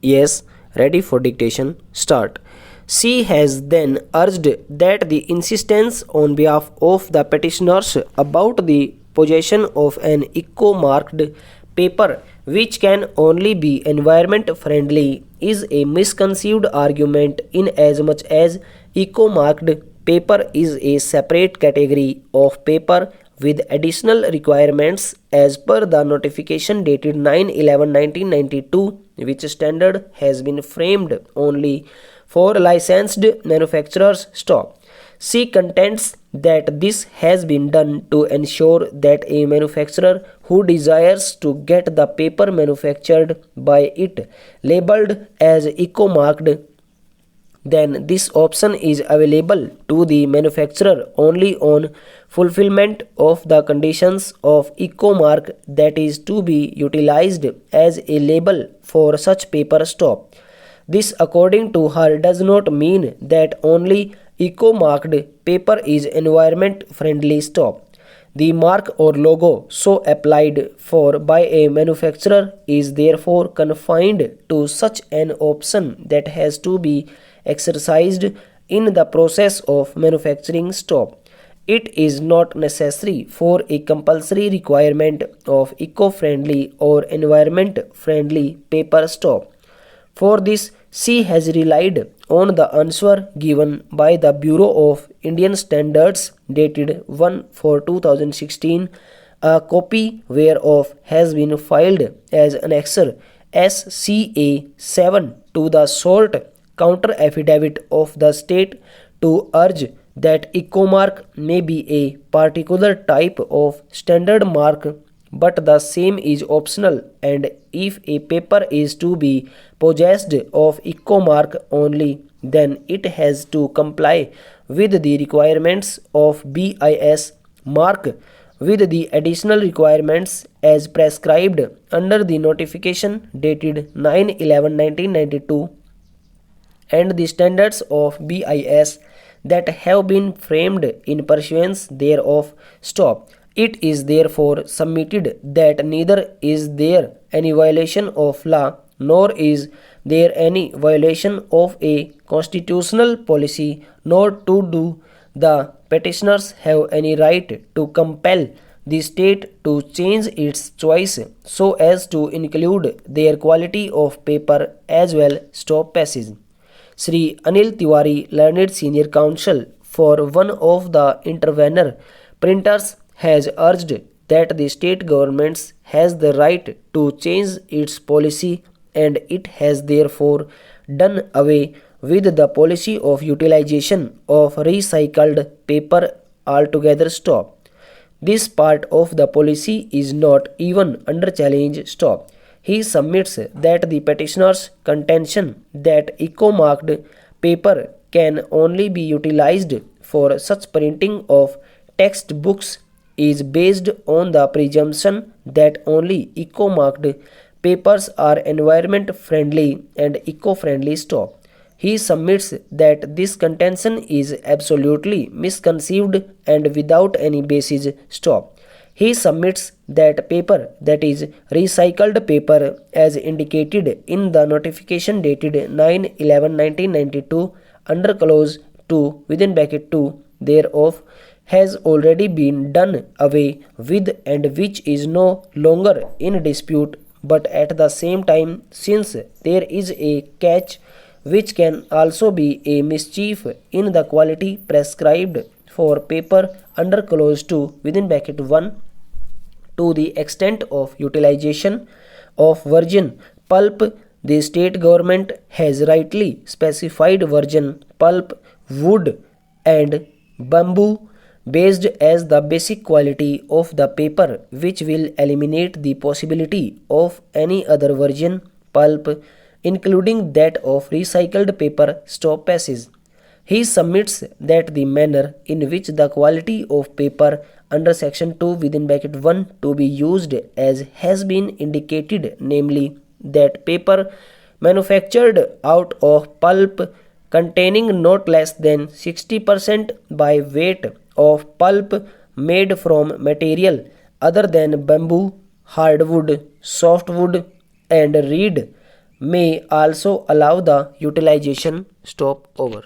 Yes, ready for dictation. Start. She has then urged that the insistence on behalf of the petitioners about the possession of an eco-marked paper which can only be environment friendly is a misconceived argument in as much as eco-marked paper is a separate category of paper with additional requirements as per the notification dated 9/11/1992, which standard has been framed only for licensed manufacturers stock. She contends that this has been done to ensure that a manufacturer who desires to get the paper manufactured by it labeled as eco-marked, then this option is available to the manufacturer only on fulfillment of the conditions of eco-mark that is to be utilized as a label for such paper stop. This, according to her, does not mean that only eco-marked paper is environment friendly stop. The mark or logo so applied for by a manufacturer is therefore confined to such an option that has to be exercised in the process of manufacturing stop. It is not necessary for a compulsory requirement of eco-friendly or environment-friendly paper stop. For this, she has relied on the answer given by the Bureau of Indian Standards dated 1/4/2016, a copy whereof has been filed as Annexure SCA 7 to the salt counter affidavit of the state to urge that ecomark may be a particular type of standard mark, but the same is optional, and if a paper is to be possessed of ecomark only, then it has to comply with the requirements of BIS mark with the additional requirements as prescribed under the notification dated 9/11/1992 and the standards of BIS that have been framed in pursuance thereof stop. It is therefore submitted that neither is there any violation of law nor is there any violation of a constitutional policy, nor to do the petitioners have any right to compel the state to change its choice so as to include their quality of paper as well stop passage. Sri Anil Tiwari, learned senior counsel for one of the intervener printers, has urged that the state government has the right to change its policy, and it has therefore done away with the policy of utilization of recycled paper altogether stop. This part of the policy is not even under challenge stop. He submits that the petitioner's contention that eco-marked paper can only be utilized for such printing of textbooks is based on the presumption that only eco-marked papers are environment friendly and eco-friendly stop. He submits that this contention is absolutely misconceived and without any basis stop. He submits that paper, that is recycled paper, as indicated in the notification dated 9/11/1992 under clause 2 within bracket 2 thereof, has already been done away with and which is no longer in dispute, but at the same time, since there is a catch which can also be a mischief in the quality prescribed for paper under clause 2 within bracket 1, to the extent of utilization of virgin pulp, the state government has rightly specified virgin pulp, wood and bamboo based as the basic quality of the paper, which will eliminate the possibility of any other virgin pulp, including that of recycled paper stop passage. He submits that the manner in which the quality of paper under section 2 within bracket 1 to be used as has been indicated, namely that paper manufactured out of pulp containing not less than 60% by weight of pulp made from material other than bamboo, hardwood, softwood and reed may also allow the utilization stop over.